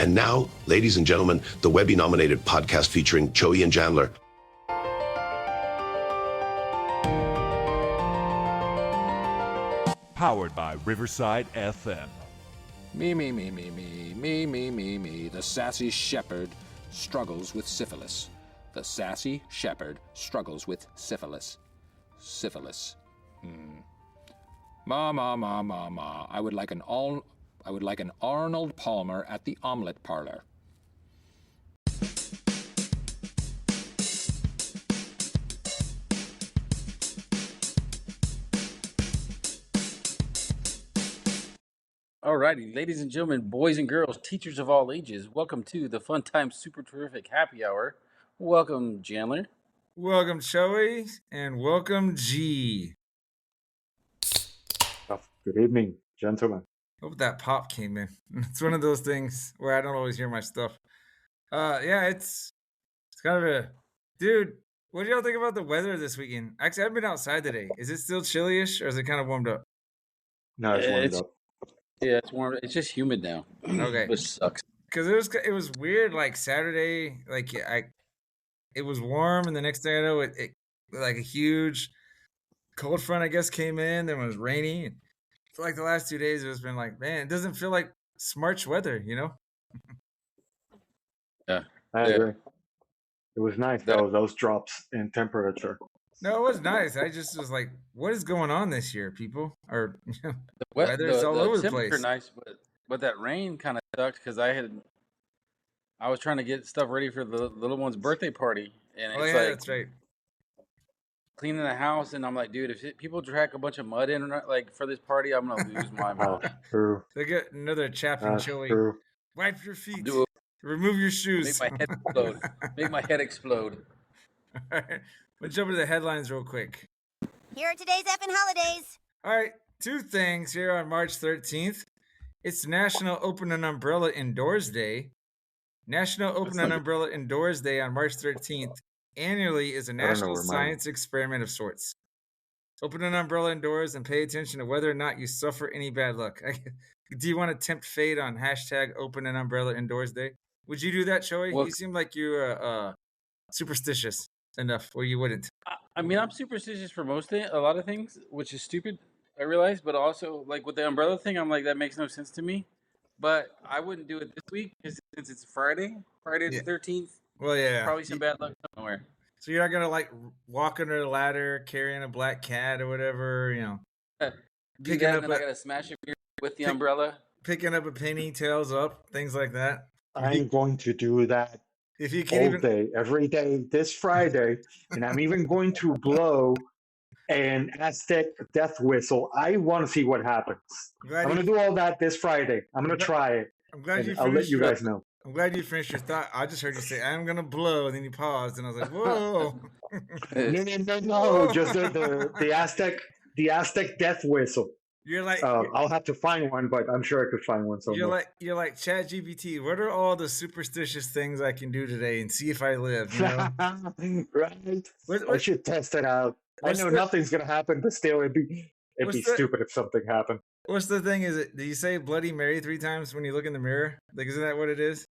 And now, ladies and gentlemen, the Webby-nominated podcast featuring Joey and Chandler. Powered by Riverside FM. Me. The sassy shepherd struggles with syphilis. The sassy shepherd struggles with syphilis. Syphilis. Ma. I would like an Arnold Palmer at the omelet parlor. Alrighty, ladies and gentlemen, boys and girls, teachers of all ages, welcome to the Fun Time Super Terrific Happy Hour. Welcome, Chandler. Welcome, Joey, and welcome, G. Good evening, gentlemen. Hope that pop came in. It's one of those things where I don't always hear my stuff. Yeah, it's kind of a... Dude, what do y'all think about the weather this weekend? Actually, I've been outside today. Is it still chilly-ish, or is it kind of warmed up? No, it's warmed up. Yeah, it's warm. It's just humid now. Okay. Which sucks. Because it was weird, like Saturday, it was warm, and the next thing I know, it like a huge cold front, I guess, came in, then it was rainy. For like the last 2 days, it's been like, man, it doesn't feel like Smarch weather, you know? Yeah. I agree. It was nice, though, those drops in temperature. No, it was nice. I just was like, what is going on this year, people? Or, you know, The weather's all over the place. Nice, but that rain kind of sucked because I was trying to get stuff ready for the little one's birthday party, and it's like that's right. cleaning the house, and I'm like, dude, if people drag a bunch of mud in like for this party, I'm gonna lose my mind. True. They get another chaplain Joey. True. Wipe your feet. Do it. Remove your shoes. Make my head explode. Make my head explode. All right. Let's jump into the headlines real quick. Here are today's effing holidays. All right. 2 things here on March 13th. It's National Open an Umbrella Indoors Day. National Open an Umbrella Indoors Day on March 13th annually is a national science experiment of sorts. Open an umbrella indoors and pay attention to whether or not you suffer any bad luck. Do you want to tempt fate on hashtag Open an Umbrella Indoors Day? Would you do that, Joey? Well, you seem like you're superstitious enough where you wouldn't. I mean, I'm superstitious for a lot of things, which is stupid, I realize, but also, like, with the umbrella thing, I'm like, that makes no sense to me. But I wouldn't do it this week, because since it's Friday the 13th, well, yeah, probably some bad luck somewhere. So you're not going to, like, walk under a ladder carrying a black cat or whatever, you know. Do that, and then I got to smash it with the umbrella. Picking up a penny, tails up, things like that. I'm going to do that if you all day, every day, this Friday, and I'm even going to blow an Aztec death whistle. I want to see what happens. I'm going to do all that this Friday. I'm going to try it. I'm glad I'll let you guys know. I'm glad you finished your thought. I just heard you say, I'm going to blow, and then you paused, and I was like, whoa. No, just the Aztec death whistle. You're like, I'll have to find one, but I'm sure I could find one somewhere. You're like ChatGPT. What are all the superstitious things I can do today and see if I live? You know? Right. I should test it out. I know nothing's gonna happen, but still, it'd be stupid if something happened. What's the thing? Do you say Bloody Mary 3 times when you look in the mirror? Like, isn't that what it is?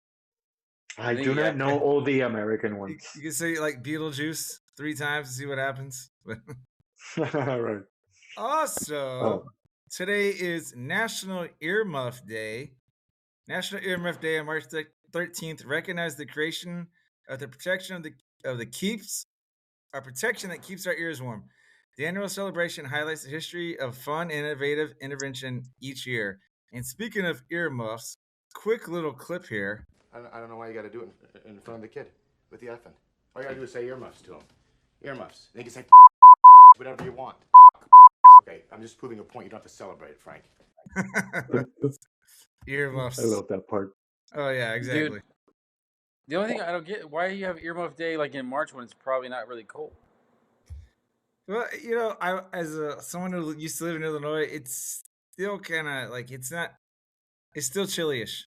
I do not know all the American ones. You can say like Beetlejuice 3 times to see what happens. Right. Also. Today is National Earmuff Day. National Earmuff Day on March 13th recognizes the creation of the protection of the keeps, a protection that keeps our ears warm. The annual celebration highlights the history of fun, innovative intervention each year. And speaking of earmuffs, quick little clip here. I don't know why you got to do it in front of the kid with the effing. All you got to do is say earmuffs to him. Earmuffs. They can say whatever you want. Okay, I'm just proving a point. You don't have to celebrate it, Frank. Earmuffs. I love that part. Oh, yeah, exactly. Dude, the only thing I don't get, why do you have Earmuff Day like in March when it's probably not really cold? Well, you know, as someone who used to live in Illinois, it's still kind of like it's still chilly-ish,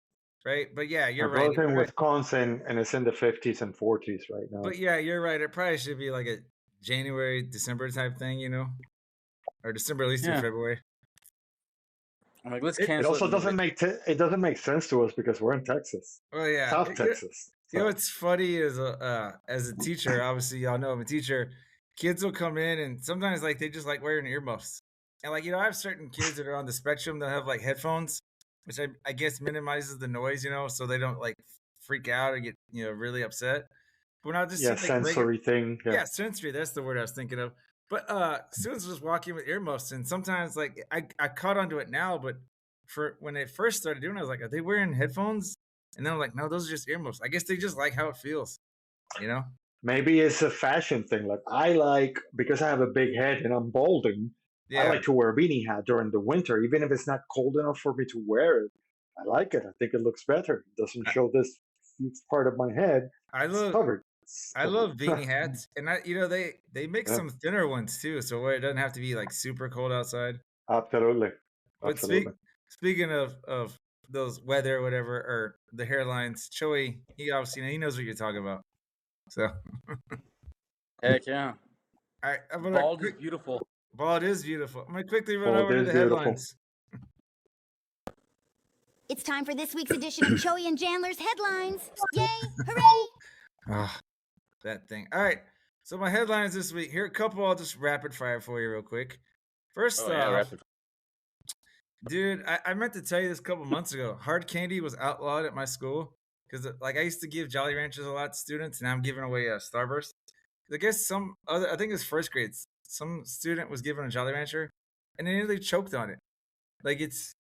right? But yeah, you're right. I both in Wisconsin, and it's in the 50s and 40s right now. But yeah, you're right. It probably should be like a January, December type thing, you know? Or December at least through February. I'm like, let's It cancel also and move it doesn't make sense to us because we're in Texas, Well, yeah. South Texas. You know So, what's funny is as a teacher, obviously y'all know I'm a teacher. Kids will come in and sometimes like they just like wearing earmuffs. And like, I have certain kids that are on the spectrum that have like headphones, which I guess minimizes the noise, so they don't like freak out or get, really upset. But when I just yeah, see like regular, sensory thing. Yeah. yeah, sensory, that's the word I was thinking of. But students just walk in with earmuffs, and sometimes like I caught onto it now, but for when they first started doing it, I was like, are they wearing headphones? And then I'm like, no, those are just earmuffs. I guess they just like how it feels, you know? Maybe it's a fashion thing. Like I like because I have a big head and I'm balding. I Yeah. like to wear a beanie hat during the winter, even if it's not cold enough for me to wear it. I like it. I think it looks better. It doesn't show this huge part of my head. I It's love covered. I love beanie hats, and they make Yeah, some thinner ones too, so where it doesn't have to be like super cold outside. absolutely, But absolutely. speaking of those weather or whatever or the hairlines, Joey, he obviously he knows what you're talking about. So Heck yeah. all right, I'm gonna Bald is beautiful. Bald is beautiful. I'm gonna quickly run Bald over to is the beautiful. headlines. It's time for this week's edition of Joey and Chandler's Headlines. Yay! Hooray! Ah, that thing. All right. So my headlines this week. Here are a couple. I'll just rapid fire for you real quick. First Oh yeah, off, rapid. dude, I meant to tell you this a couple months ago. Hard candy was outlawed at my school because like I used to give Jolly Ranchers a lot to students, and I'm giving away Starburst. I guess I think it was first grade. Some student was given a Jolly Rancher, and they nearly choked on it. Like it's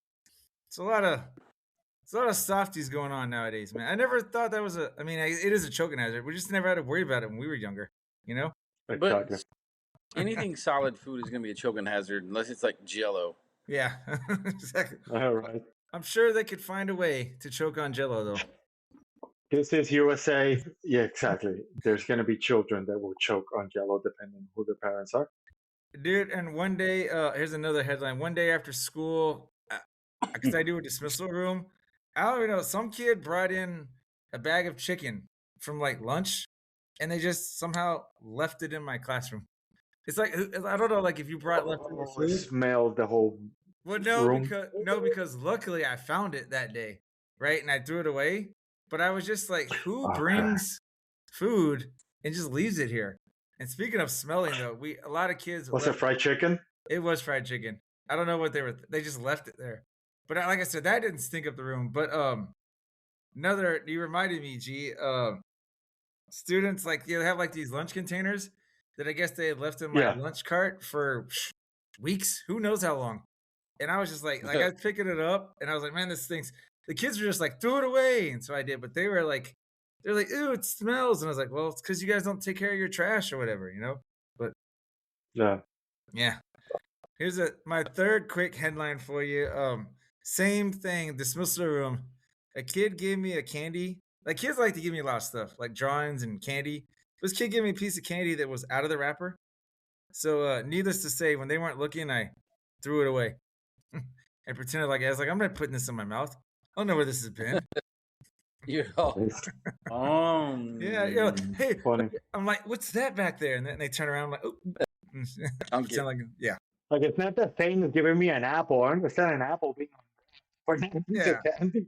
a lot of softies going on nowadays, man. I never thought that was I mean, it is a choking hazard. We just never had to worry about it when we were younger, you know? But Exactly. anything solid food is gonna be a choking hazard unless it's like Jello. Yeah, exactly. All right. I'm sure they could find a way to choke on Jello, though. This is USA. Yeah, exactly. There's going to be children that will choke on Jello depending on who their parents are. Dude, and one day, here's another headline. One day after school, because I do a dismissal room, I don't even know, some kid brought in a bag of chicken from like lunch, and they just somehow left it in my classroom. It's like I don't know, like if you brought leftover Oh, I food. smelled the whole Well, room. because luckily I found it that day, right? And I threw it away. But I was just like, who Okay. brings food and just leaves it here? And speaking of smelling, though, a lot of kids Was it fried chicken? It was fried chicken. I don't know what they just left it there. But like I said, that didn't stink up the room. But you reminded me, G. Students like they have like these lunch containers that I guess they had left in my Yeah. lunch cart for weeks, who knows how long. And I was just like I was picking it up, and I was like, man, this stinks. The kids were just like, throw it away, and so I did. But they're like, ew, it smells, and I was like, well, it's because you guys don't take care of your trash or whatever, But Yeah. yeah, here's my third quick headline for you. Same thing, dismissal room. A kid gave me a candy. Like kids like to give me a lot of stuff, like drawings and candy. This kid gave me a piece of candy that was out of the wrapper. So, needless to say, when they weren't looking, I threw it away and pretended like I was like, I'm not putting this in my mouth. I don't know where this has been. You're all, Yeah, hey, Funny. I'm like, what's that back there? And then they turn around, I'm like, oh, I'm pretend like, yeah, Like it's not the same as giving me an apple. I understand an apple being or not a piece Yeah. of candy.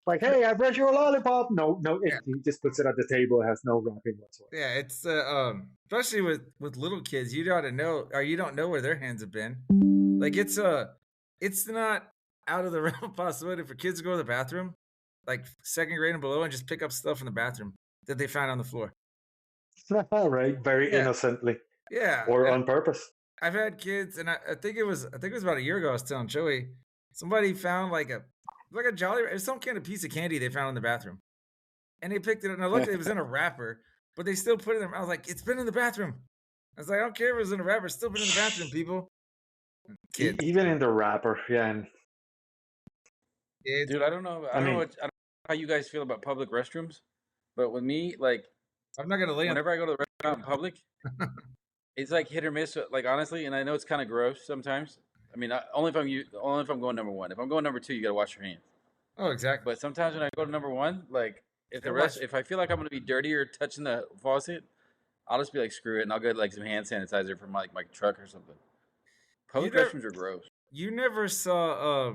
Like, hey, I brought you a lollipop. No, Yeah. he just puts it at the table. It has no wrapping whatsoever. yeah. It's especially with little kids, you ought to know, or you don't know where their hands have been. Like it's not out of the realm of possibility for kids to go to the bathroom, like second grade and below, and just pick up stuff in the bathroom that they found on the floor. Right, very Yeah. innocently Yeah, or and on purpose. I've had kids, and I think it was about a year ago. I was telling Joey, somebody found like a Jolly, it was some kind of piece of candy they found in the bathroom, and they picked it up. Now, luckily, it was in a wrapper, but they still put it in. I was like, it's been in the bathroom. I was like, I don't care if it was in a wrapper, it's still been in the bathroom, people. Kids. Even in the wrapper, yeah. And Kids. dude. I don't know how you guys feel about public restrooms, but with me, like, I'm not gonna lay on. whenever I go to the restaurant in public, it's like hit or miss. Like honestly, and I know it's kind of gross sometimes. I mean, only if I'm going number one. If I'm going number two, you gotta wash your hands. Oh, exactly. But sometimes when I go to number one, like if Yeah, if I feel like I'm gonna be dirty or touching the faucet, I'll just be like, screw it, and I'll get like some hand sanitizer from like my truck or something. Public never- restrooms are gross. You never saw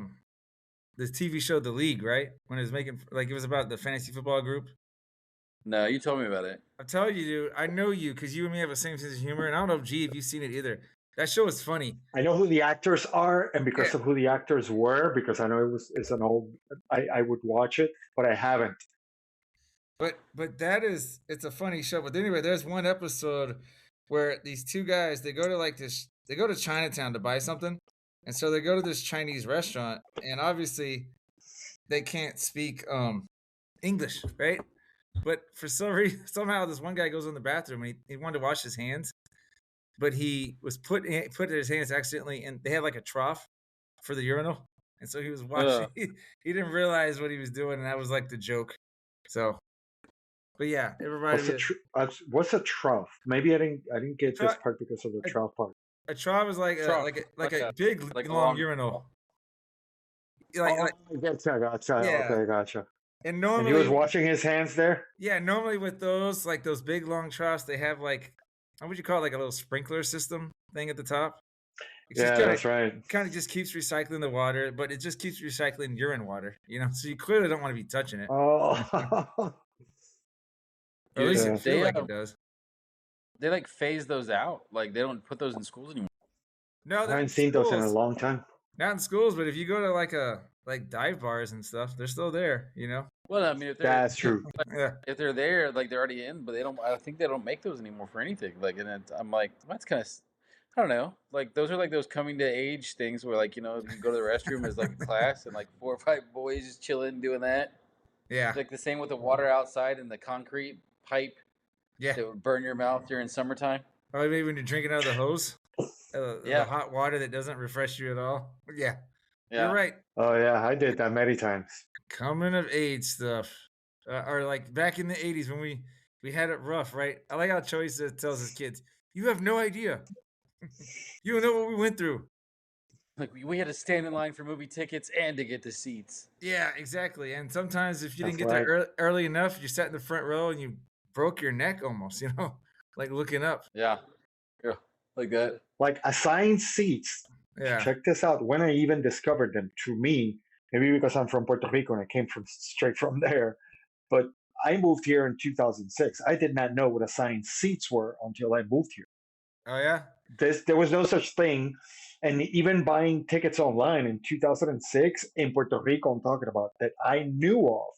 the TV show The League, right? When it was making like it was about the fantasy football group. No, you told me about it. I'm telling you, dude. I know you because you and me have the same sense of humor, and I don't know, G, if you've seen it either. That show is funny. I know who the actors are, and because Yeah. of who the actors were, because I know it's an old. I would watch it, but I haven't. But it's a funny show. But anyway, there's one episode where these two guys they go to Chinatown to buy something, and so they go to this Chinese restaurant, and obviously they can't speak English, right? But for some reason, somehow this one guy goes in the bathroom and he wanted to wash his hands, but he was put his hands accidentally, and they had like a trough for the urinal, and so he was washing. He didn't realize what he was doing, and that was like the joke. So, but yeah, everybody. What's a trough? Maybe I didn't get this part because of the trough part. A trough is like a big long urinal. Gotcha. Yeah. Okay, gotcha. And normally he was washing his hands there. Yeah, normally with those big long troughs, they have like, how would you call it, like a little sprinkler system thing at the top. That's right. Kind of just keeps recycling the water, but it just keeps recycling urine water, so you clearly don't want to be touching it. Oh. Or at least it feels like it does. They like phase those out. Like they don't put those in schools anymore. No, I haven't seen those in a long time. Not in schools, but if you go to like dive bars and stuff, they're still there, Well, I mean, if they're, that's true. If they're there, like they're already in, but they don't. I think they don't make those anymore for anything. Like, and I'm like, that's kind of, I don't know. Like those are like those coming to age things where like you go to the restroom as like a class and like 4 or 5 boys just chilling doing that. Yeah. Like the same with the water outside and the concrete pipe. Yeah. That would burn your mouth during summertime. Or maybe when you're drinking out of the hose. The hot water that doesn't refresh you at all. Yeah. You're right. Oh yeah, I did that many times. Coming of age stuff, or like back in the 80s when we had it rough, right? I like how Choice tells his kids, "You have no idea. You don't know what we went through." Like we had to stand in line for movie tickets and to get the seats. Yeah, exactly. And sometimes if you didn't get there early enough, you sat in the front row and you broke your neck almost, like looking up. Yeah, like that. Like assigned seats. Yeah. Check this out. When I even discovered them, to me, maybe because I'm from Puerto Rico and I came straight from there, but I moved here in 2006. I did not know what assigned seats were until I moved here. Oh yeah. There was no such thing, and even buying tickets online in 2006 in Puerto Rico, I'm talking about that I knew of.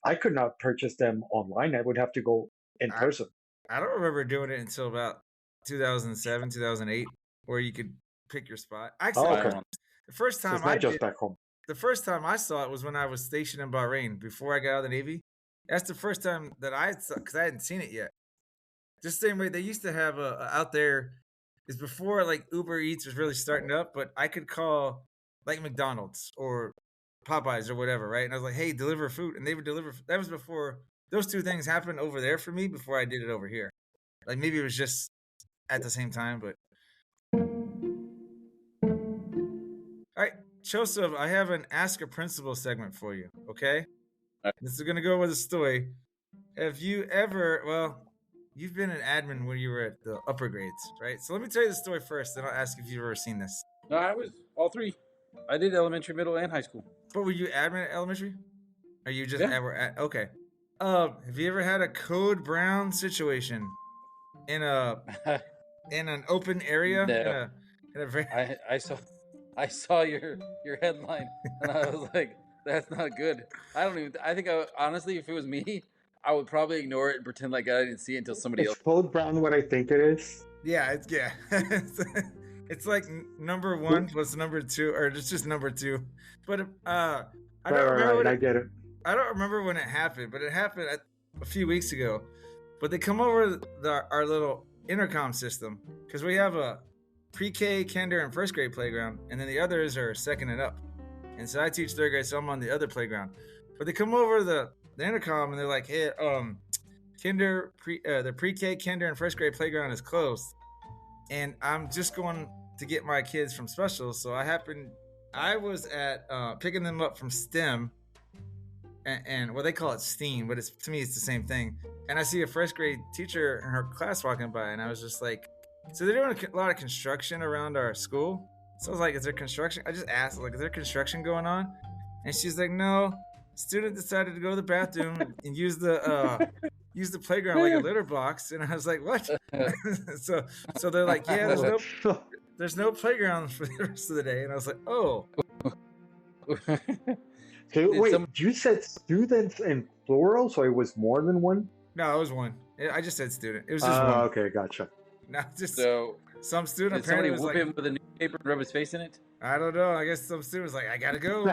I could not purchase them online. I would have to go in person. I don't remember doing it until about 2007, 2008, where you could pick your spot. Actually, the first time back home. The first time I saw it was when I was stationed in Bahrain before I got out of the Navy. That's the first time that I saw, because I hadn't seen it yet. Just the same way they used to have out there is before like Uber Eats was really starting up, but I could call like McDonald's or Popeyes or whatever, right? And I was like, "Hey, deliver food," and they would deliver. That was before those two things happened over there for me before I did it over here. Like maybe it was just at the same time, but. All right, Joseph, I have an Ask a Principal segment for you, okay? This is going to go with a story. Have you ever, you've been an admin when you were at the upper grades, right? So let me tell you the story first, then I'll ask if you've ever seen this. No, I was all 3. I did elementary, middle, and high school. But were you admin at elementary? Or you just okay. Have you ever had a Code Brown situation in an open area? No. I saw your headline and I was like, that's not good. I think honestly, if it was me, I would probably ignore it and pretend like I didn't see it until somebody else. Is Code Brown what I think it is? Yeah, it's like number 1 plus number 2, or it's just number 2. But I don't remember. I get it. I don't remember when it happened, but it happened a few weeks ago. But they come over our little intercom system because we have a pre-K, kinder, and first grade playground, and then the others are second and up. And so I teach third grade, so I'm on the other playground. But they come over the intercom and they're like, "Hey, the pre-K, kinder, and first grade playground is closed." And I'm just going to get my kids from special, so I was at picking them up from STEM, and well, they call it STEAM, but to me it's the same thing. And I see a first grade teacher in her class walking by, and I was just like, so they're doing a lot of construction around our school. So I was like, is there construction? I just asked, like, is there construction going on? And she's like, no, student decided to go to the bathroom and use the playground like a litter box. And I was like, what? so they're like, yeah, there's no playground for the rest of the day. And I was like, oh. So wait, you said students in plural, so it was more than one? No, it was one. I just said student. It was just one. Okay, gotcha. Not just So some student did somebody apparently was whoop like, him with a newspaper and rub his face in it? I don't know. I guess some student was like, I gotta go.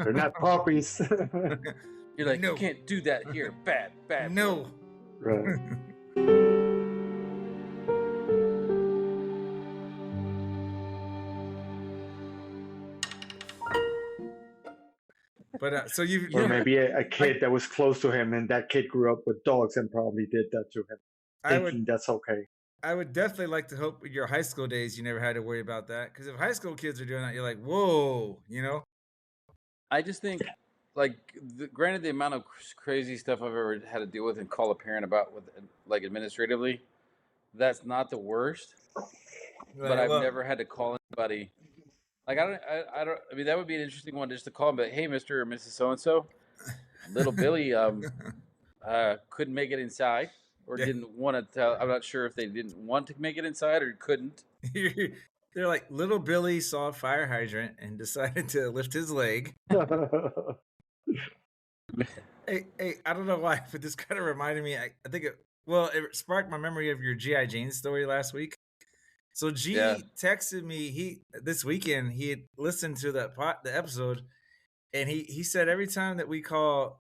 They're not puppies. You're like, No. you can't do that here. Bad. No. Right. But so you Or maybe a kid that was close to him, and that kid grew up with dogs and probably did that to him, thinking that's okay. I would definitely like to hope your high school days you never had to worry about that. Because if high school kids are doing that, you're like, whoa, you know? I just think, like, granted, the amount of crazy stuff I've ever had to deal with and call a parent about with, like, administratively, that's not the worst. But I've never had to call anybody. Like, I don't. I mean, that would be an interesting one just to call him. But hey, Mr. or Mrs. So and So, little Billy, couldn't make it inside or didn't want to tell. I'm not sure if they didn't want to make it inside or couldn't. They're like, little Billy saw a fire hydrant and decided to lift his leg. Hey, I don't know why, but this kind of reminded me. I think it sparked my memory of your G.I. Jane story last week. So G texted me this weekend. He had listened to the episode, and he said every time that we call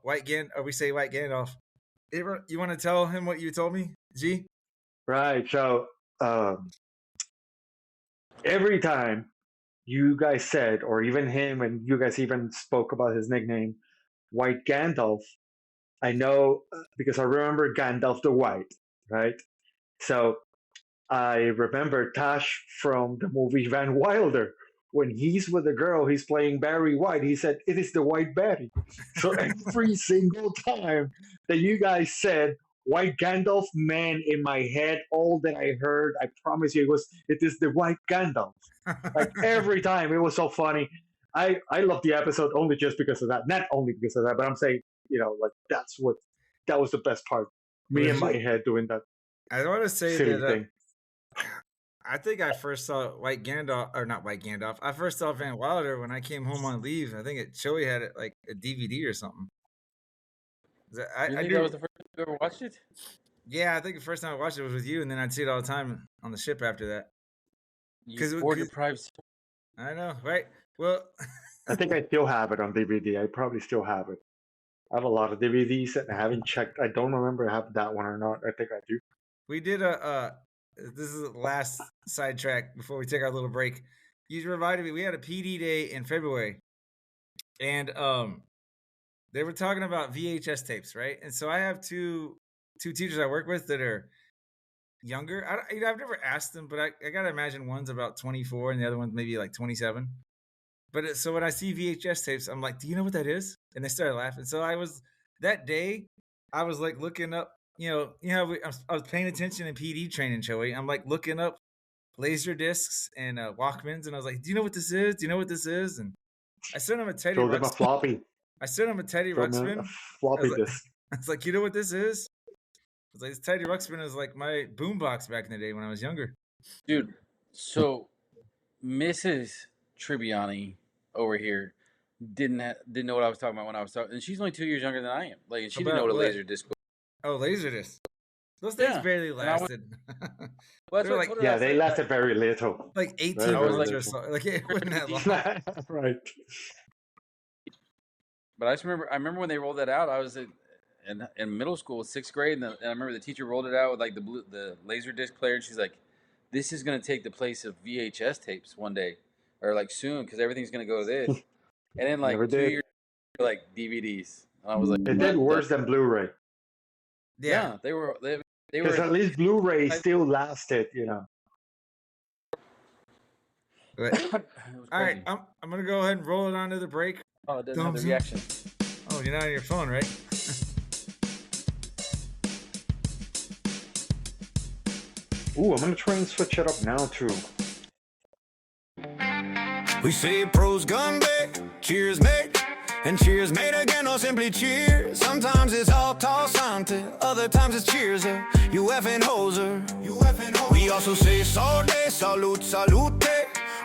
we say White Gandalf, you want to tell him what you told me, G? Right. So every time you guys said, or even him, and you guys even spoke about his nickname, White Gandalf, I know because I remember Gandalf the White, right? So I remember Tash from the movie Van Wilder. When he's with a girl, he's playing Barry White. He said, "It is the White Barry." So every single time that you guys said White Gandalf, man, in my head, all that I heard, I promise you, it is the White Gandalf. Like every time, it was so funny. I love the episode only just because of that. Not only because of that, but I'm saying, like that was the best part. Me in my head doing that. I want to say silly that thing. I think I first saw White Gandalf, or not White Gandalf. I first saw Van Wilder when I came home on leave. I think Joey had it like a DVD or something. I think that was the first time you ever watched it? Yeah, I think the first time I watched it was with you, and then I'd see it all the time on the ship after that. You deprived. I know, right? Well, I think I still have it on DVD. I probably still have it. I have a lot of DVDs and I haven't checked. I don't remember if I have that one or not. I think I do. We did this is the last sidetrack before we take our little break. You reminded me, we had a PD day in February, and they were talking about VHS tapes, right? And so I have two teachers I work with that are younger. I've never asked them, but I gotta imagine one's about 24 and the other one's maybe like 27. But so when I see VHS tapes, I'm like, do you know what that is? And they started laughing. So that day, I was like looking up, I was paying attention in PD training, Joey. I'm like looking up laser discs and Walkmans, and I was like, do you know what this is? Do you know what this is? And I sent him a Teddy Show them a Ruxpin. floppy. I sent him a Teddy Ruxpin. A floppy disc. I was like, you know what this is? I was like, this Teddy Ruxpin is like my boombox back in the day when I was younger. Dude, so Mrs. Tribbiani over here didn't know what I was talking about when I was talking, and she's only 2 years younger than I am. Like, and she didn't know what a laser disc was. Oh, laser disc. Those things barely lasted. They lasted very little. Like 18 months or so. Like it wasn't that long. Right. But I remember when they rolled that out. I was in middle school, 6th grade, and I remember the teacher rolled it out with like the laser disc player, and she's like, "This is gonna take the place of VHS tapes one day, or like soon, because everything's gonna go to this." And then like 2 years, like DVDs, and I was like, "It did worse than Blu-ray." Yeah, they were. Because at least Blu-ray still lasted, All right, I'm gonna go ahead and roll it on to the break. Oh, it doesn't have the reaction. Oh, you're not on your phone, right? Ooh, I'm gonna try and switch it up now too. We say pros gun day, cheers mate, and cheers mate again or simply cheers. Sometimes it's all toss ante, other times it's cheers, you effing hoser. We also say sorday, salute, salute,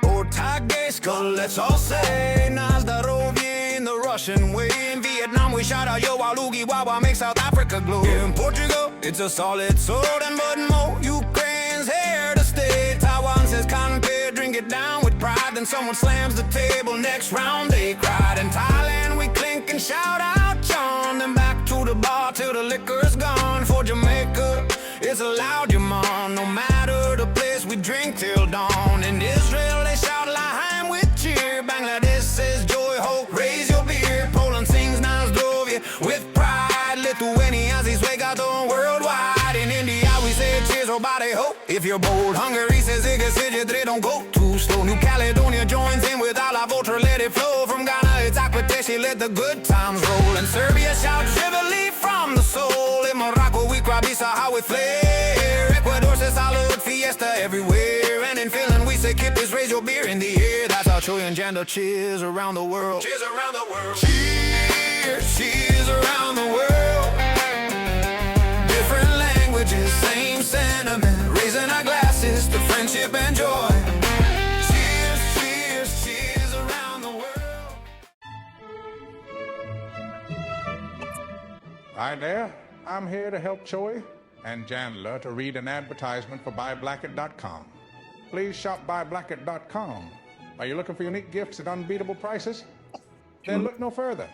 or tag day, skull, let's all say Nazdarovie in the Russian way. In Vietnam we shout out yo walugi wawa, make South Africa glow. In Portugal it's a solid sword and button mo. Ukraine's here to stay. Taiwan says canpe, drink it down with pride. Then someone slams the table, next round they cried. In Thailand we clink and shout out John. Then back to the bar till the liquor's gone. For Jamaica it's a loud yaman. No matter the place we drink till dawn. In Israel they shout L'chaim with cheer. Bangladesh says joy ho, raise your beer. Poland sings Nazdrovie with pride. Lithuania says Svegaton worldwide. In India we say cheers or body ho. If you're bold, Hungary says Igasiditre, don't go too slow. New Caledonia joins in with Ala Votra, let it flow. From Ghana it's Akpateshi, let the good times roll. And Serbia shouts Trivoli from the soul. In Morocco we Krabisa, how we flare. Ecuador says salud, fiesta everywhere. And in Finland we say Kippis, raise your beer in the air. That's how Choi and Janda cheers around the world. Cheers around the world. Cheers, cheers around the world. Different languages, same sentiment. Raising our glasses to friendship and joy. Cheers, cheers, cheers around the world. Hi there, I'm here to help Choi and Chandler to read an advertisement for BuyBlackett.com. Please shop BuyBlackett.com. Are you looking for unique gifts at unbeatable prices? Then look no further.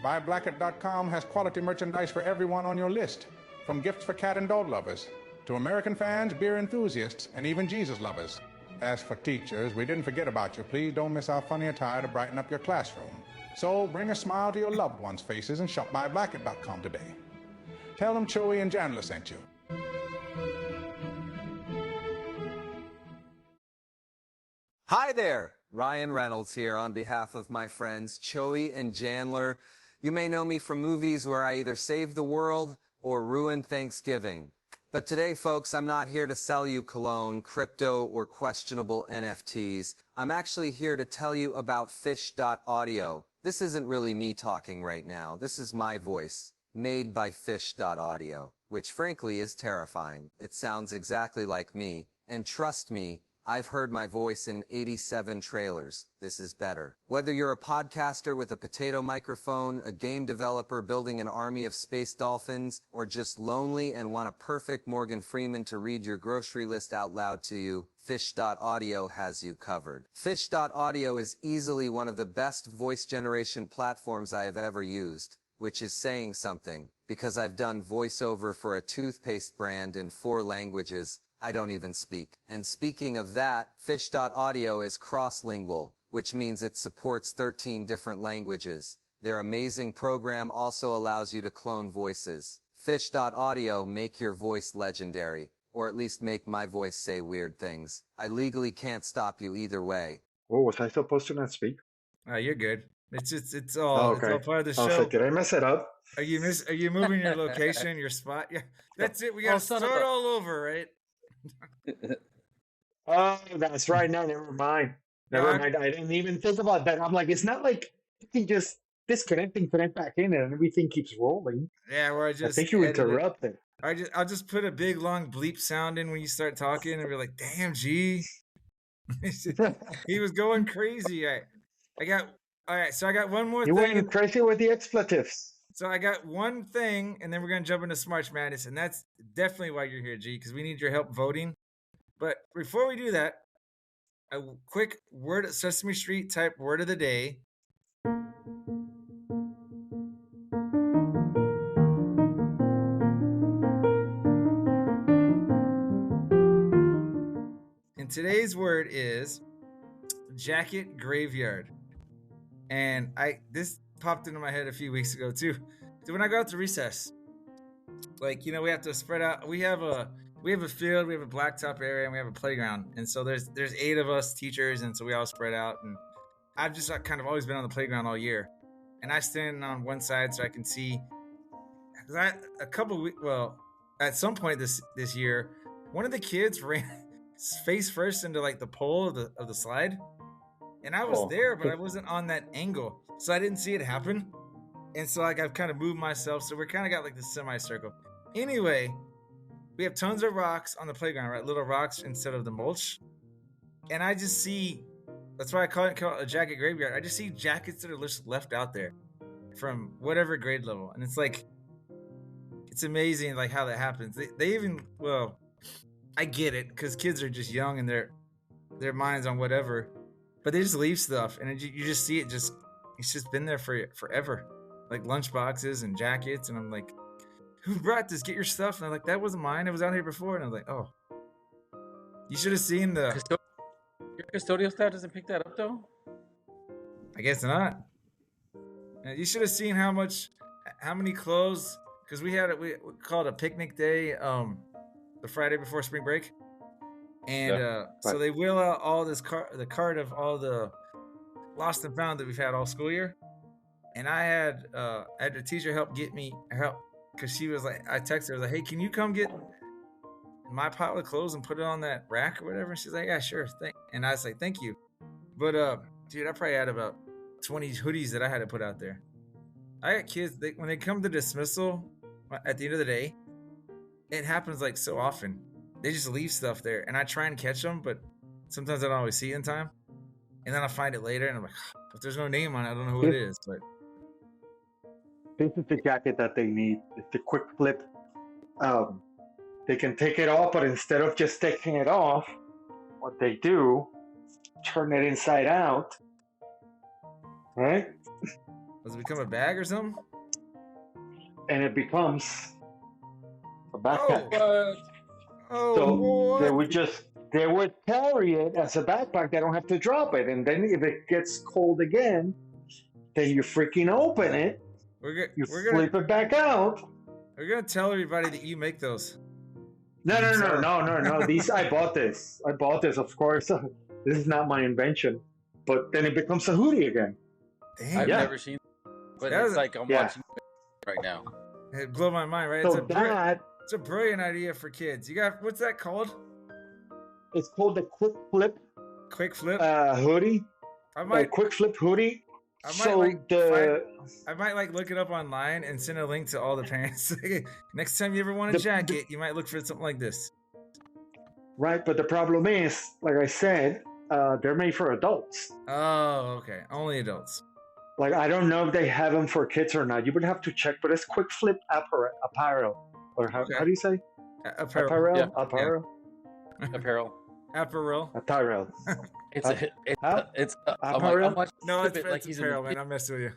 BuyBlackett.com has quality merchandise for everyone on your list, from gifts for cat and dog lovers, to American fans, beer enthusiasts, and even Jesus lovers. As for teachers, we didn't forget about you. Please don't miss our funny attire to brighten up your classroom. So bring a smile to your loved ones' faces and shop BuyBlackett.com today. Tell them Choi and Chandler sent you. Hi there, Ryan Reynolds here on behalf of my friends Choi and Chandler. You may know me from movies where I either save the world or ruin Thanksgiving. But today, folks, I'm not here to sell you cologne, crypto, or questionable NFTs. I'm actually here to tell you about Fish.audio. This isn't really me talking right now. This is my voice, made by Fish.audio, which frankly is terrifying. It sounds exactly like me, and trust me, I've heard my voice in 87 trailers. This is better. Whether you're a podcaster with a potato microphone, a game developer building an army of space dolphins, or just lonely and want a perfect Morgan Freeman to read your grocery list out loud to you, Fish.audio has you covered. Fish.audio is easily one of the best voice generation platforms I have ever used, which is saying something, because I've done voiceover for a toothpaste brand in 4 languages I don't even speak. And speaking of that, Fish.audio is cross-lingual, which means it supports 13 different languages. Their amazing program also allows you to clone voices. Fish.audio make your voice legendary, or at least make my voice say weird things. I legally can't stop you either way. Oh, was I supposed to not speak? You're good. It's Oh, all okay. part of the I was show. like, did I mess it up? Are you moving your location, your spot? Yeah, that's it. We gotta start all over, right? Oh, that's right. No, never mind. Never mind. I didn't even think about that. I'm like, it's not like you can just disconnect and connect back in and everything keeps rolling. Yeah, where I think you interrupted. I'll just put a big long bleep sound in when you start talking, and we're like, "Damn, G." He was going crazy. All right. So I got one more thing. You went crazy with the expletives. So I got one thing, and then we're gonna jump into Smarch Madness, and that's definitely why you're here, G, because we need your help voting. But before we do that, a quick word at Sesame Street type word of the day. And today's word is jacket graveyard. And this popped into my head a few weeks ago too. So when I go out to recess, like, we have to spread out. We have a field, we have a blacktop area, and we have a playground. And so there's 8 of us teachers, and so we all spread out. And I've just kind of always been on the playground all year. And I stand on one side so I can see. At some point this year, one of the kids ran face first into like the pole of the slide, And I was there, but I wasn't on that angle. So I didn't see it happen. And so like I've kind of moved myself. So we're kind of got like this semicircle. Anyway, we have tons of rocks on the playground, right? Little rocks instead of the mulch. And I just see, that's why I call it a jacket graveyard. I just see jackets that are just left out there from whatever grade level. And it's like, it's amazing like how that happens. They even, well, I get it because kids are just young and their minds on whatever, but they just leave stuff and you just see it just, it's just been there for forever. Like lunch boxes and jackets. And I'm like, who brought this? Get your stuff. And I'm like, that wasn't mine. It was out here before. And I was like, oh, you should have seen the. Your custodial staff doesn't pick that up though? I guess not. You should have seen how many clothes, because we called a picnic day the Friday before spring break. And so they wheel out all this the cart of all the lost and found that we've had all school year. And I had a teacher help because she was like, I texted her, I was like, hey, can you come get my pile of clothes and put it on that rack or whatever? And she's like, yeah, sure. And I was like, thank you. But dude, I probably had about 20 hoodies that I had to put out there. I got kids, when they come to dismissal at the end of the day, it happens like so often. They just leave stuff there, and I try and catch them, but sometimes I don't always see it in time. And then I find it later, and I'm like, if there's no name on it, I don't know who it is. But this is the jacket that they need. It's the quick flip. They can take it off, but instead of just taking it off, what they do, turn it inside out. Right? Does it become a bag or something? And it becomes a backpack. So what? They would carry it as a backpack. They don't have to drop it. And then if it gets cold again, then you freaking open it. You flip it back out. We're gonna tell everybody that you make those. No. These I bought this, of course. This is not my invention. But then it becomes a hoodie again. Damn. I've never seen, but it's like I'm watching right now. It blew my mind, right? So it's a brilliant idea for kids. You got, what's that called? It's called the quick flip. Quick flip hoodie. Quick flip hoodie. I might look it up online and send a link to all the parents. Next time you ever want a jacket, you might look for something like this. Right, but the problem is, like I said, they're made for adults. Oh, okay. Only adults. Like, I don't know if they have them for kids or not. You would have to check, but it's quick flip apparel. Or how do you say? Apparel. Yeah. Apparel. Yeah. Apparel. Apparel. It's apparel. No, it's like he's apparel, man. I'm messing with you.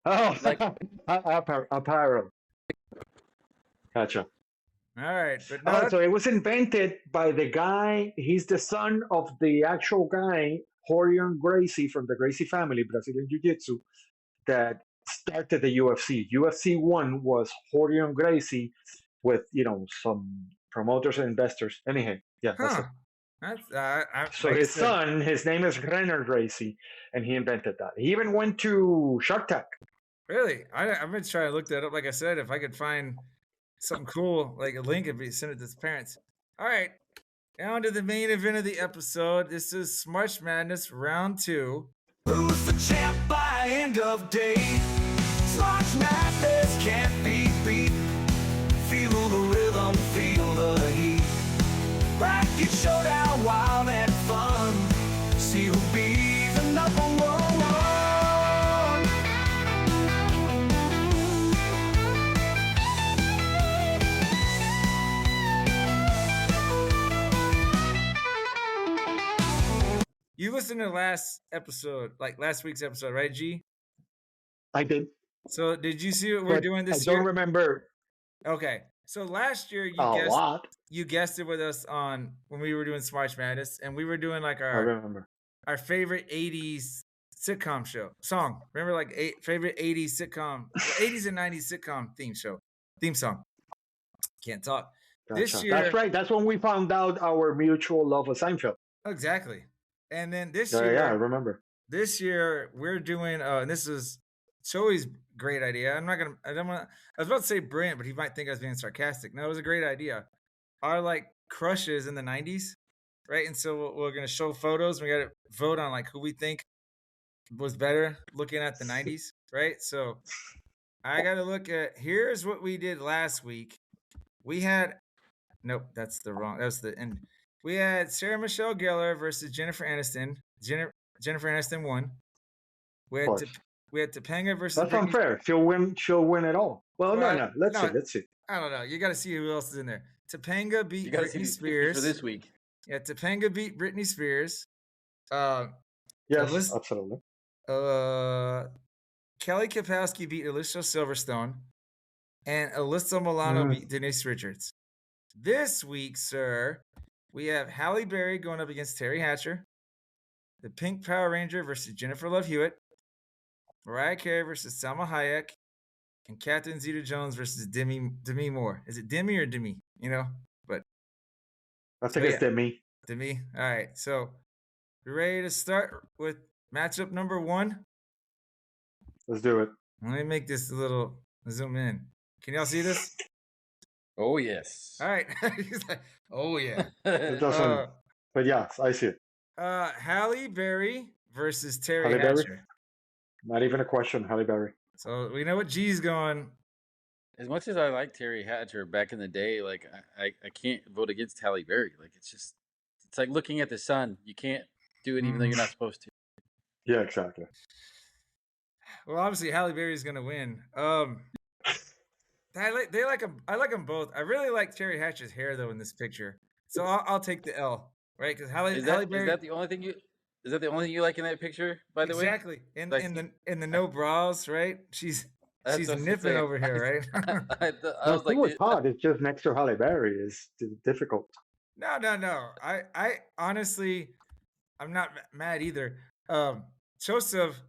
Oh, like apparel. Gotcha. All right, but so it was invented by the guy. He's the son of the actual guy, Rorion Gracie, from the Gracie family, Brazilian Jiu-Jitsu, that started the UFC. UFC 1 was Rorion Gracie with, some promoters and investors. Anyhow, yeah, that's it. So his son, his name is Renner Gracie, and he invented that. He even went to Shark Tank. Really? I'm going to try to look that up. Like I said, if I could find something cool, like a link, if we send it to his parents. All right, on to the main event of the episode. This is Smarch Madness Round 2. Who's the champ by end of day? Smarch Madness can't be beat. Feel the rhythm, feel the heat. Bracket showdown, wild and fun. See who'll be the number one. You listened to last week's episode, right, G? I did. So did you see what we're doing this year? I year? don't remember. Okay. So last year you guessed it with us on when we were doing Smarch Madness, and we were doing like our favorite 80s sitcom song. Remember, like favorite 80s sitcom, 80s and 90s sitcom theme song. Can't talk. Gotcha. This year, that's right. That's when we found out our mutual love of Seinfeld. Exactly. And then this year, yeah, I remember. This year we're doing, and this is Joey's great idea. I was about to say brilliant, but he might think I was being sarcastic. No, it was a great idea. Our like crushes in the 90s. right? And so we're gonna show photos. We gotta vote on like who we think was better looking at the 90s, right? So I gotta look at here's what we did last week. We had nope, that's the wrong. That was the end. We had Sarah Michelle Gellar versus Jennifer Aniston. Jennifer Aniston won. We had Topanga versus. That's unfair. She'll win. She'll win it all. Well, no. Let's see. I don't know. You got to see who else is in there. Topanga beat Britney Spears for this week. Yeah, Topanga beat Britney Spears. Yes, absolutely. Kelly Kapowski beat Alicia Silverstone, and Alyssa Milano beat Denise Richards. This week, sir, we have Halle Berry going up against Terry Hatcher, the Pink Power Ranger versus Jennifer Love Hewitt, Mariah Carey versus Salma Hayek, and Catherine Zeta-Jones versus Demi Moore. Is it Demi or Demi? You know, but I think it's Demi. Demi. All right, so you ready to start with matchup number 1? Let's do it. Let me make this a little zoom in. Can y'all see this? Oh yes. All right. He's like, oh yeah. It doesn't. But yes, I see it. Halle Berry versus Terry Halle Hatcher. Berry? Not even a question, Halle Berry. So we know what G's going. As much as I like Terry Hatcher back in the day, like I can't vote against Halle Berry. Like it's like looking at the sun. You can't do it even though you're not supposed to. Yeah, exactly. Well, obviously Halle Berry's gonna win. I like them. I like them both. I really like Terry Hatcher's hair though in this picture. So I'll take the L, right? Because Halle Berry. Is that the only thing you like in that picture? By the way, exactly. In the no bras, right? She's nipping over here, right? I was like, it's hot. It's just next to Halle Berry is difficult. No. I honestly, I'm not mad either. Joseph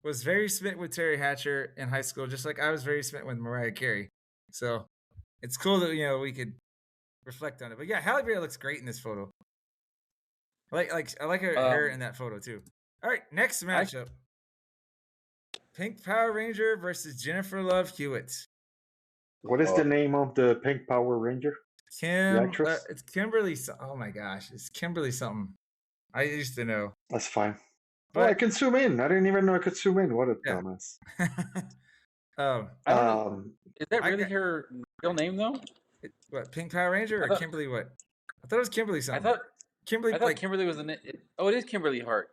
was very smitten with Terry Hatcher in high school, just like I was very smitten with Mariah Carey. So it's cool that we could reflect on it. But yeah, Halle Berry looks great in this photo. I like her hair in that photo too. All right, next matchup: Pink Power Ranger versus Jennifer Love Hewitt. What is the name of the Pink Power Ranger? It's Kimberly. Oh my gosh, it's Kimberly something. I used to know. That's fine. But I can zoom in. I didn't even know I could zoom in. What a dumbass. Is that really her real name though? What, Pink Power Ranger or Kimberly what? I thought it was Kimberly something. I thought Kimberly was the name. Oh, it is Kimberly Hart.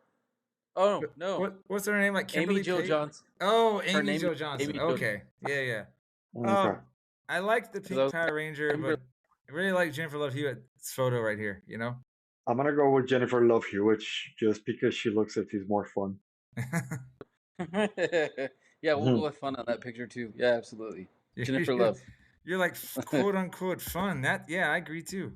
Oh no. What's her name? Like Kimberly Amy Jo Johnson. Oh, Amy Jo Johnson. Okay. Yeah. Okay. I like the Pink Power Ranger, but I really like Jennifer Love Hewitt's photo right here, I'm going to go with Jennifer Love Hewitt just because she looks like she's more fun. Yeah, we'll have fun on that picture too. Yeah, absolutely. Jennifer Love. You're like quote unquote fun. I agree too.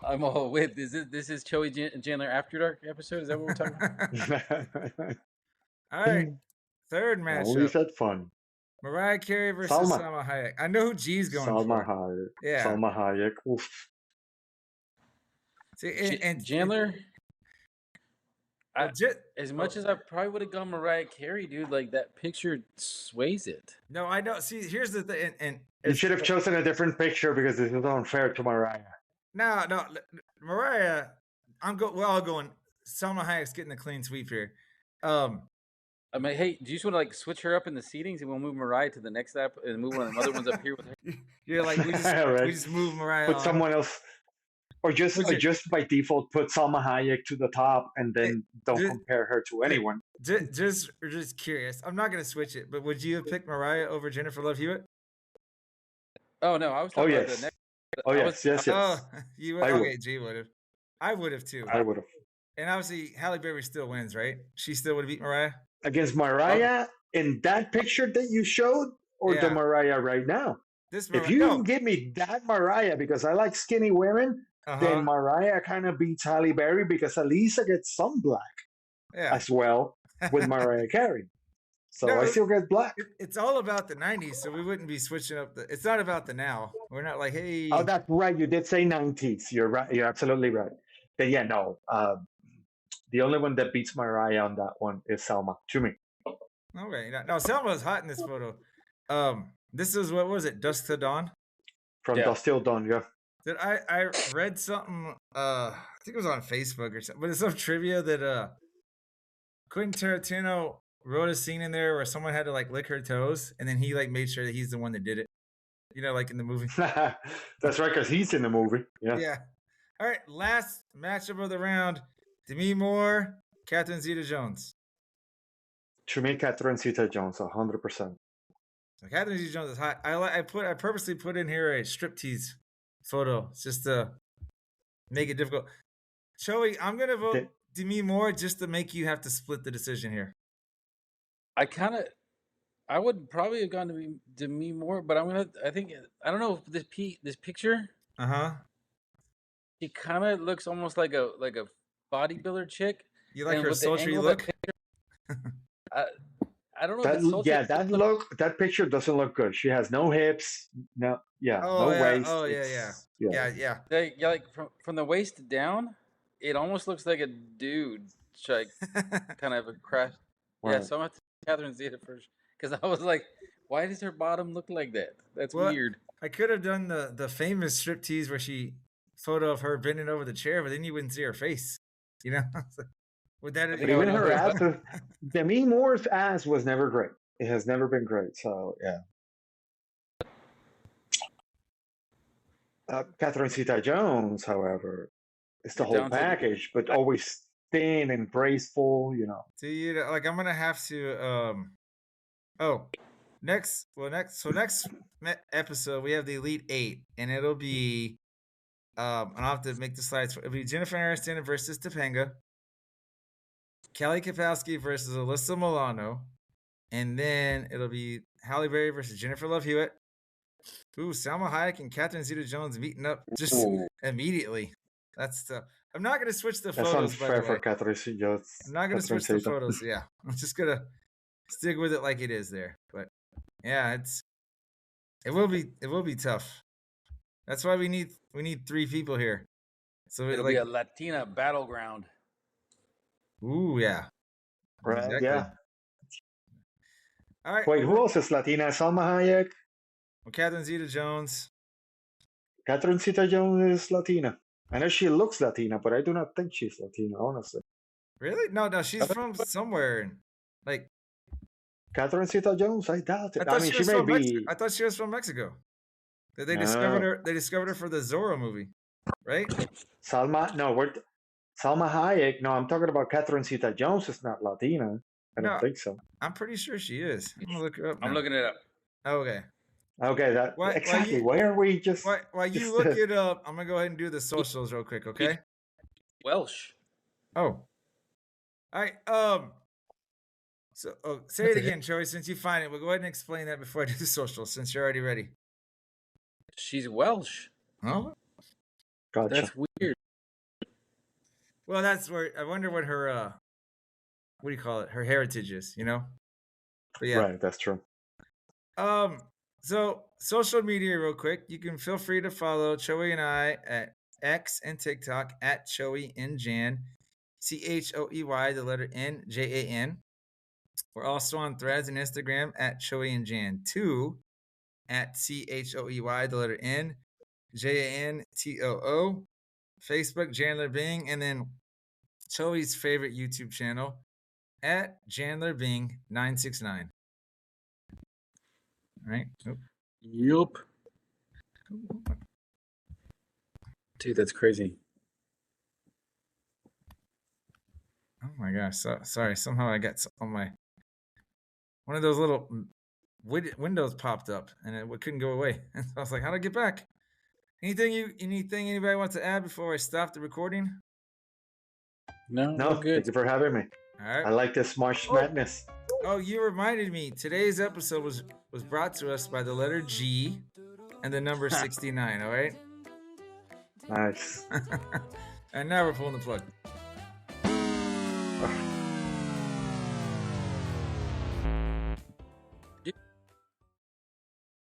I'm all with. This is Joey Chandler After Dark episode? Is that what we're talking about? All right. Third matchup. We said fun. Mariah Carey versus Salma Hayek. I know who G's going Salma for. Hayek. Yeah. Salma Hayek. Oof. See, and Chandler, as much as I probably would have gone Mariah Carey, dude, like that picture sways it. No, I know. See, here's the thing. And you should have chosen a different picture because this is unfair to Mariah. No. Mariah, we're all going, Salma Hayek's getting the clean sweep here. I mean, hey, do you just want to like switch her up in the seatings and we'll move Mariah to the next app and move one of the other ones up here with her? You're like, we just move Mariah. Put someone else, or just by default put Salma Hayek to the top and then don't compare her to anyone. Just curious. I'm not gonna switch it, but would you have picked Mariah over Jennifer Love Hewitt? Oh no, I was talking about the next. Yes. Oh, you would. Okay, G would have. I would have too. I would have. And obviously, Halle Berry still wins, right? She still would have beat Mariah. Against Mariah in that picture that you showed, or the Mariah right now? If you give me that Mariah, because I like skinny women, then Mariah kind of beats Halle Berry because Alisa gets some black as well with Mariah Carey. So I still get black. It's all about the 90s, so we wouldn't be switching up. It's not about the now. We're not like, hey. Oh, that's right. You did say 90s. You're right. You're absolutely right. But yeah, no. The only one that beats Mariah on that one is Selma, to me. Okay. No, Selma's hot in this photo. This is, what was it, Dusk to Dawn? from Dust Till Dawn. Yeah. Did I read something? I think it was on Facebook or something, but it's some trivia that Quentin Tarantino wrote a scene in there where someone had to like lick her toes, and then he like made sure that he's the one that did it. You know, like in the movie. That's right, because he's in the movie. Yeah. Yeah. All right, last matchup of the round: Demi Moore, Catherine Zeta-Jones. To me, Catherine Zeta-Jones, 100%. So Catherine Zeta-Jones is hot. I purposely put in here a striptease photo just to make it difficult. Joey, I'm gonna vote Demi Moore just to make you have to split the decision here. I would probably have gone to Demi Moore, but I think I don't know if this picture. She kind of looks almost like a bodybuilder chick. You like her sultry look? I don't know. That picture doesn't look good. She has no hips, no waist. Oh yeah. Like from the waist down, it almost looks like a dude, like kind of a crash. Right. Yeah, so I'm gonna have to Catherine Zeta first because I was like, why does her bottom look like that? That's weird. I could have done the famous striptease where photo of her bending over the chair, but then you wouldn't see her face. You know. Would that have even her ass? Demi Moore's ass was never great. It has never been great. So yeah. Catherine Zeta-Jones, however, is the whole package, but always thin and graceful. You know. Do you like? I'm gonna have to. Next episode we have the Elite 8, and it'll be. I'll have to make the slides. It'll be Jennifer Aniston versus Topanga. Kelly Kapowski versus Alyssa Milano, and then it'll be Halle Berry versus Jennifer Love Hewitt. Ooh, Salma Hayek and Catherine Zeta-Jones meeting up just immediately. That's tough. I'm not going to switch the photos. That's unfair for Catherine Zeta-Jones. I'm not going to switch the photos. Yeah, I'm just gonna stick with it like it is there. But yeah, it will be tough. That's why we need 3 people here. So it'll be a Latina battleground. Ooh, yeah. Right, exactly. Yeah. All right. Wait, who else is Latina? Salma Hayek? Well, Catherine Zeta-Jones. Catherine Zeta-Jones is Latina. I know she looks Latina, but I do not think she's Latina, honestly. Really? No, she's from somewhere. Like Catherine Zeta-Jones? I doubt it. I mean, she may be. I thought she was from Mexico. They discovered her. They discovered her for the Zorro movie, right? Salma Hayek. No, I'm talking about Catherine Zeta-Jones. Is not Latina. I don't think so. I'm pretty sure she is. I'm gonna look her up. I'm looking it up. Okay. Okay. Exactly. Why are we just? While you look it up, I'm gonna go ahead and do the socials real quick. Okay. Welsh. Oh. All right. So say it again, Joey. Since you find it, we'll go ahead and explain that before I do the socials. Since you're already ready. She's Welsh. Oh. Gotcha. That's weird. Well, that's where I wonder what her what do you call it? Her heritage is, you know? But yeah. Right, that's true. So social media real quick. You can feel free to follow Choey and I at X and TikTok at Choey and Jan. CHOEY, the letter N, JAN. We're also on Threads and Instagram at Choey and Jan 2 at CHOEY, the letter N, JANTOO. Facebook, Chandler Bing, and then Choey's favorite YouTube channel at Chandler Bing 969. All right. Yup. Dude, that's crazy. Oh my gosh. Sorry. Somehow I got on my one of those little windows popped up and it couldn't go away. And so I was like, how do I get back? Anything anybody wants to add before I stop the recording? No, good. Thank you for having me. All right. I like this Smarch Madness. Oh, you reminded me. Today's episode was brought to us by the letter G and the number 69. All right. Nice. And now we're pulling the plug.